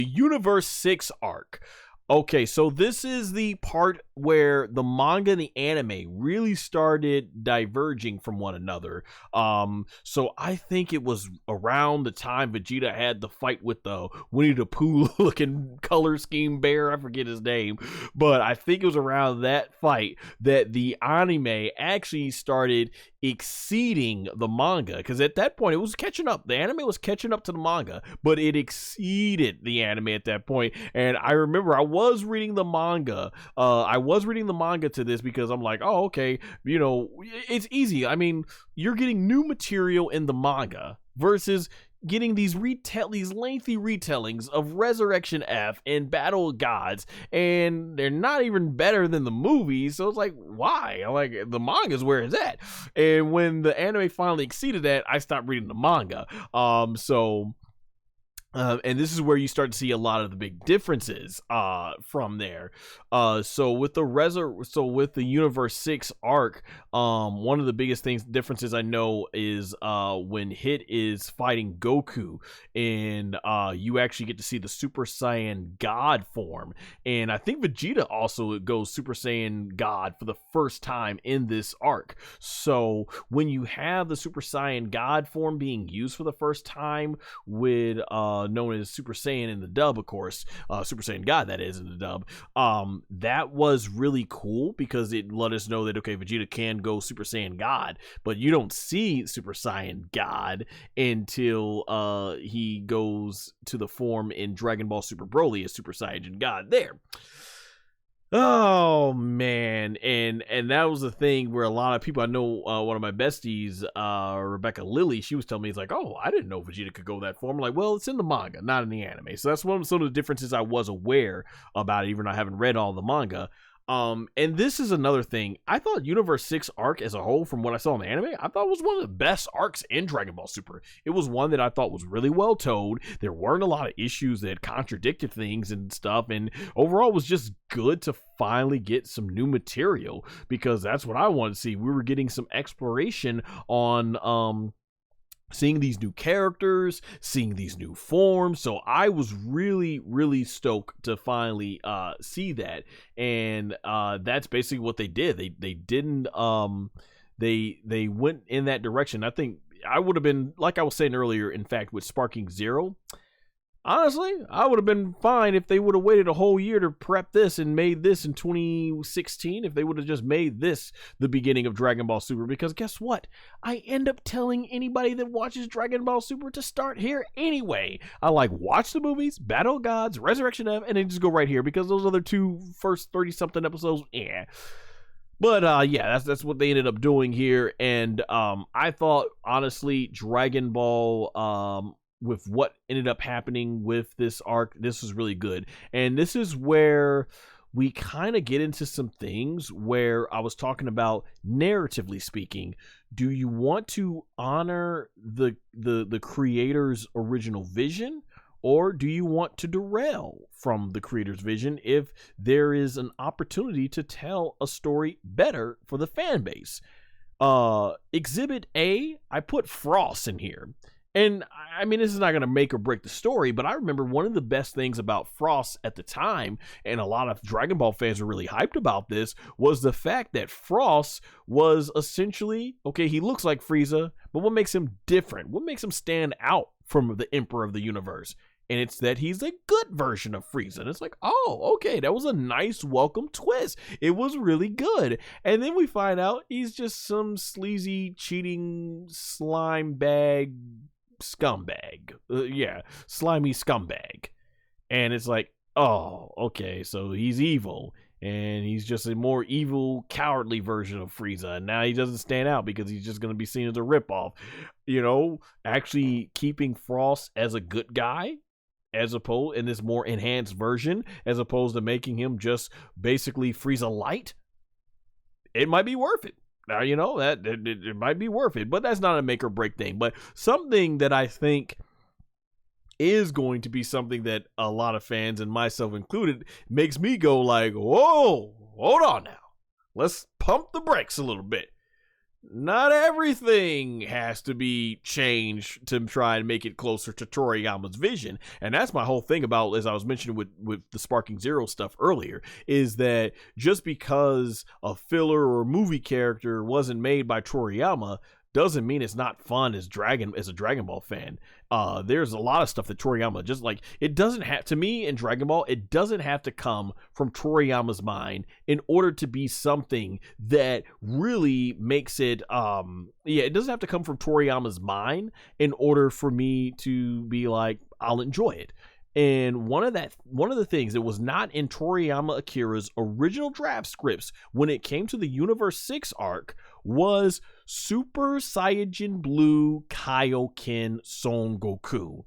Universe 6 arc. Okay, so this is the part where the manga and the anime really started diverging from one another. So I think it was around the time Vegeta had the fight with the Winnie the Pooh looking color scheme bear. I forget his name, but I think it was around that fight that the anime actually started exceeding the manga, because at that point it was catching up. The anime was catching up to the manga, but it exceeded the anime at that point. And I remember I was reading the manga. I was reading the manga to this because I'm like, oh, okay, you know, it's easy. I mean, you're getting new material in the manga versus getting these lengthy retellings of Resurrection F and Battle of Gods, and they're not even better than the movies. So it's like, why? Like, the manga's where it's at. And when the anime finally exceeded that, I stopped reading the manga. And this is where you start to see a lot of the big differences from there. So with the Universe 6 arc, one of the biggest differences I know is when Hit is fighting Goku, and you actually get to see the Super Saiyan God form. And I think Vegeta also goes Super Saiyan God for the first time in this arc. So when you have the Super Saiyan God form being used for the first time with known as Super Saiyan in the dub, of course, Super Saiyan God, that is, in the dub, that was really cool because it let us know that, okay, Vegeta can go Super Saiyan God, but you don't see Super Saiyan God until he goes to the form in Dragon Ball Super Broly as Super Saiyan God there. Oh man, and that was the thing where a lot of people, I know one of my besties, Rebecca Lilly, she was telling me, it's like, oh, I didn't know Vegeta could go that form. I'm like, well, it's in the manga, not in the anime. So that's some of the differences I was aware about, even though I haven't read all the manga. And this is another thing. I thought Universe 6 arc as a whole, from what I saw in the anime, I thought was one of the best arcs in Dragon Ball Super. It was one that I thought was really well told. There weren't a lot of issues that contradicted things and stuff, and overall it was just good to finally get some new material, because that's what I wanted to see. We were getting some exploration on seeing these new characters, seeing these new forms. So I was really, really stoked to finally see that. And that's basically what they did. They didn't they went in that direction. I think I would have been, like I was saying earlier, in fact, with Sparking Zero, honestly, I would have been fine if they would have waited a whole year to prep this and made this in 2016, if they would have just made this the beginning of Dragon Ball Super, because guess what? I end up telling anybody that watches Dragon Ball Super to start here anyway. I watch the movies, Battle of Gods, Resurrection F, and then just go right here, because those other first 30-something episodes, yeah. But yeah, that's what they ended up doing here, and I thought, honestly, Dragon Ball, with what ended up happening with this arc, this was really good. And this is where we kind of get into some things where I was talking about, narratively speaking, do you want to honor the creator's original vision, or do you want to derail from the creator's vision if there is an opportunity to tell a story better for the fan base? Exhibit A, I put Frost in here. And I mean, this is not going to make or break the story, but I remember one of the best things about Frost at the time, and a lot of Dragon Ball fans were really hyped about this, was the fact that Frost was essentially, okay, he looks like Frieza, but what makes him different? What makes him stand out from the Emperor of the Universe? And it's that he's a good version of Frieza. And it's like, oh, okay, that was a nice welcome twist. It was really good. And then we find out he's just some sleazy, cheating, slime bag scumbag. Slimy scumbag. And it's like, oh, okay, so he's evil, and he's just a more evil, cowardly version of Frieza, and now he doesn't stand out because he's just going to be seen as a ripoff. You know, actually keeping Frost as a good guy, as opposed, in this more enhanced version, as opposed to making him just basically Frieza light, it might be worth it. Now, you know, that it might be worth it, but that's not a make or break thing. But something that I think is going to be something that a lot of fans, and myself included, makes me go like, whoa, hold on now. Let's pump the brakes a little bit. not everything has to be changed to try and make it closer to Toriyama's vision. And that's my whole thing about, as I was mentioning with the Sparking Zero stuff earlier, is that just because a filler or movie character wasn't made by Toriyama doesn't mean it's not fun as a Dragon Ball fan. There's a lot of stuff that Toriyama just like, it doesn't have to me in Dragon Ball, it doesn't have to come from Toriyama's mind in order to be something that really makes it it doesn't have to come from Toriyama's mind in order for me to be like, I'll enjoy it. And one of the things that was not in Toriyama Akira's original draft scripts when it came to the Universe 6 arc was Super Saiyajin Blue Kaioken Son Goku.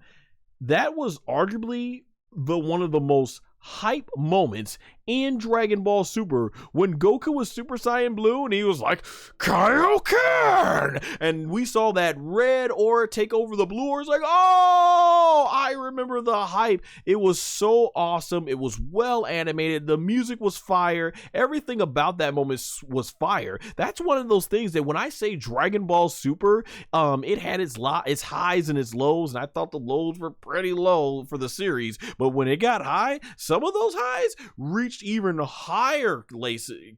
That was arguably one of the most hype moments in Dragon Ball Super, when Goku was Super Saiyan Blue and he was like, Kaioken! And we saw that red aura take over the blue aura. It's like, oh, I remember the hype. It was so awesome. It was well animated. The music was fire. Everything about that moment was fire. That's one of those things that when I say Dragon Ball Super, it had its highs and its lows, and I thought the lows were pretty low for the series, but when it got high, some of those highs reached even higher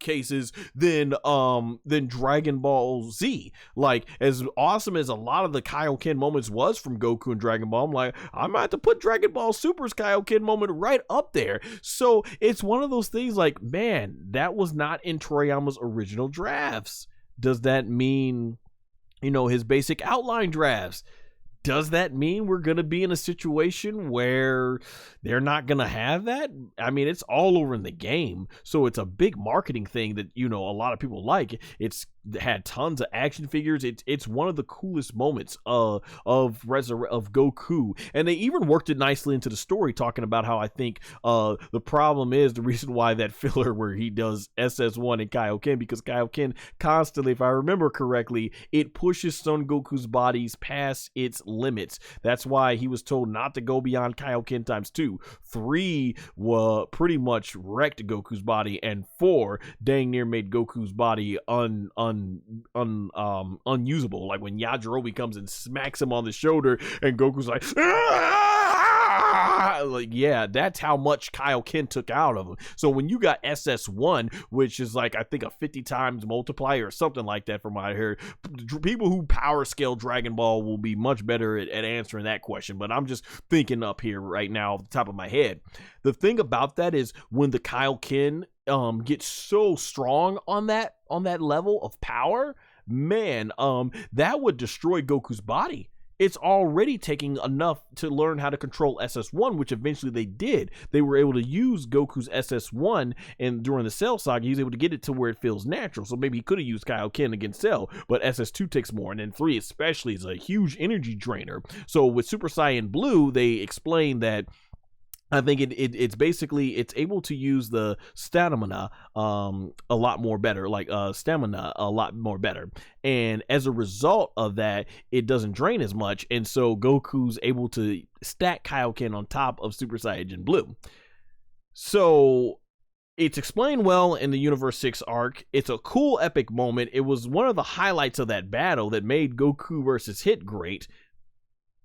cases than Dragon Ball Z. Like, as awesome as a lot of the Kaioken moments was from Goku and Dragon Ball, I'm like, I might have to put Dragon Ball Super's Kaioken moment right up there. So it's one of those things like, man, that was not in Toriyama's original drafts. Does that mean, his basic outline drafts? Does that mean we're going to be in a situation where they're not going to have that? I mean, it's all over in the game. So it's a big marketing thing that, a lot of people like. It's had tons of action figures. It's one of the coolest moments of Goku. And they even worked it nicely into the story, talking about how I think the problem is the reason why that filler where he does SS1 and Kaioken, because Kaioken constantly, if I remember correctly, it pushes Son Goku's bodies past its limits. That's why he was told not to go beyond Kaioken times 2. 3 pretty much wrecked Goku's body, and 4 dang near made Goku's body unusable. Like when Yajirobe comes and smacks him on the shoulder and Goku's like, ah! Like, yeah, that's how much Kaioken took out of him. So when you got SS1, which is like, I think a 50 times multiplier or something like that from what I heard, people who power scale Dragon Ball will be much better at answering that question, but I'm just thinking up here right now off the top of my head. The thing about that is when the Kaioken gets so strong on that level of power, man, that would destroy Goku's body. It's already taking enough to learn how to control SS1, which eventually they did. They were able to use Goku's SS1, and during the Cell Saga, he was able to get it to where it feels natural. So maybe he could have used Kaioken against Cell, but SS2 takes more, and then 3 especially is a huge energy drainer. So with Super Saiyan Blue, they explain that I think it's basically, it's able to use the stamina a lot more better, and as a result of that, it doesn't drain as much, and so Goku's able to stack Kaioken on top of Super Saiyan Blue. So it's explained well in the Universe 6 arc. It's a cool epic moment. It was one of the highlights of that battle that made Goku versus Hit great,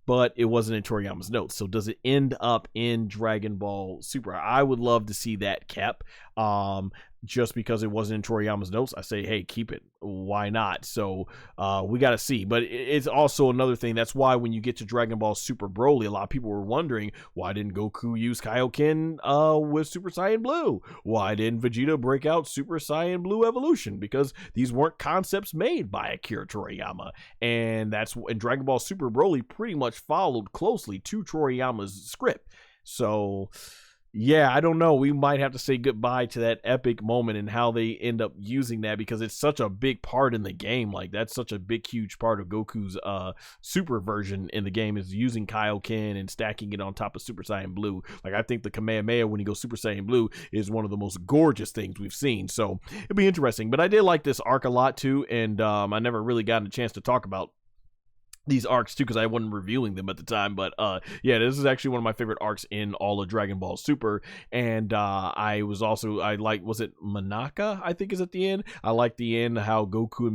but it wasn't in Toriyama's notes. So does it end up in Dragon Ball Super? I would love to see that kept. Just because it wasn't in Toriyama's notes, I say, hey, keep it. Why not? So we got to see. But it's also another thing. That's why when you get to Dragon Ball Super Broly, a lot of people were wondering, why didn't Goku use Kaioken with Super Saiyan Blue? Why didn't Vegeta break out Super Saiyan Blue Evolution? Because these weren't concepts made by Akira Toriyama. And Dragon Ball Super Broly pretty much followed closely to Toriyama's script. So yeah, I don't know. We might have to say goodbye to that epic moment and how they end up using that, because it's such a big part in the game. Like, that's such a big, huge part of Goku's super version in the game, is using Kaioken and stacking it on top of Super Saiyan Blue. Like, I think the Kamehameha when he goes Super Saiyan Blue is one of the most gorgeous things we've seen. So it'll be interesting. But I did like this arc a lot too, and I never really gotten a chance to talk about these arcs too, because I wasn't reviewing them at the time, but yeah, this is actually one of my favorite arcs in all of Dragon Ball Super. And I like, was it Manaka, I think, is at the end. I like the end, how Goku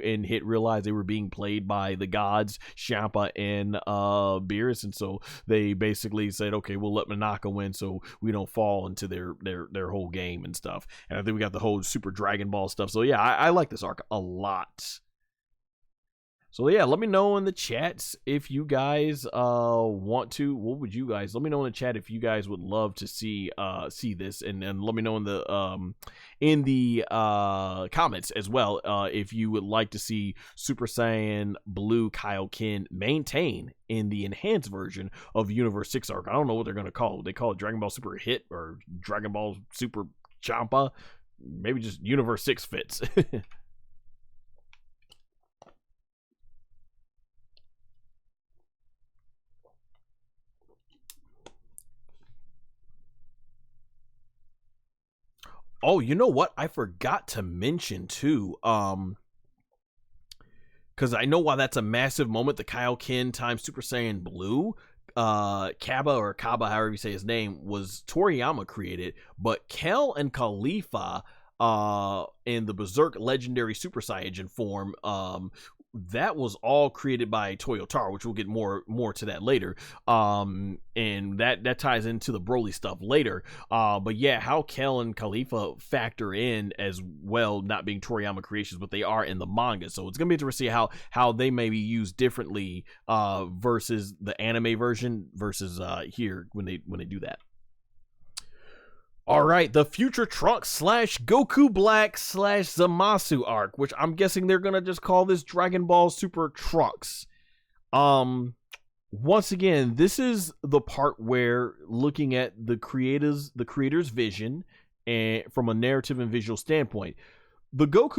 and Hit realized they were being played by the gods, Champa and Beerus, and so they basically said, okay, we'll let Manaka win so we don't fall into their whole game and stuff. And I think we got the whole Super Dragon Ball stuff. So yeah, I like this arc a lot. So yeah, let me know in the chats if you guys want to. What would you guys? Let me know in the chat if you guys would love to see this, and let me know in the comments as well if you would like to see Super Saiyan Blue Kaioken maintain in the enhanced version of Universe 6 arc. I don't know what they're gonna call it. They call it Dragon Ball Super Hit or Dragon Ball Super Champa. Maybe just Universe 6 fits. Oh, you know what? I forgot to mention too. Because I know why that's a massive moment. The Kaioken times Super Saiyan Blue, Kaba or Kaba, however you say his name, was Toriyama created, but Kel and Khalifa, in the Berserk Legendary Super Saiyan form, that was all created by Toyotaro, which we'll get more to that later. And that ties into the Broly stuff later. But yeah, how Kel and Khalifa factor in as well, not being Toriyama creations, but they are in the manga. So it's gonna be interesting to see how they may be used differently versus the anime version versus here when they do that. All right, the Future Trunks / Goku Black / Zamasu arc, which I'm guessing they're gonna just call this Dragon Ball Super Trunks. Once again, this is the part where looking at the creator's vision and from a narrative and visual standpoint. The Goku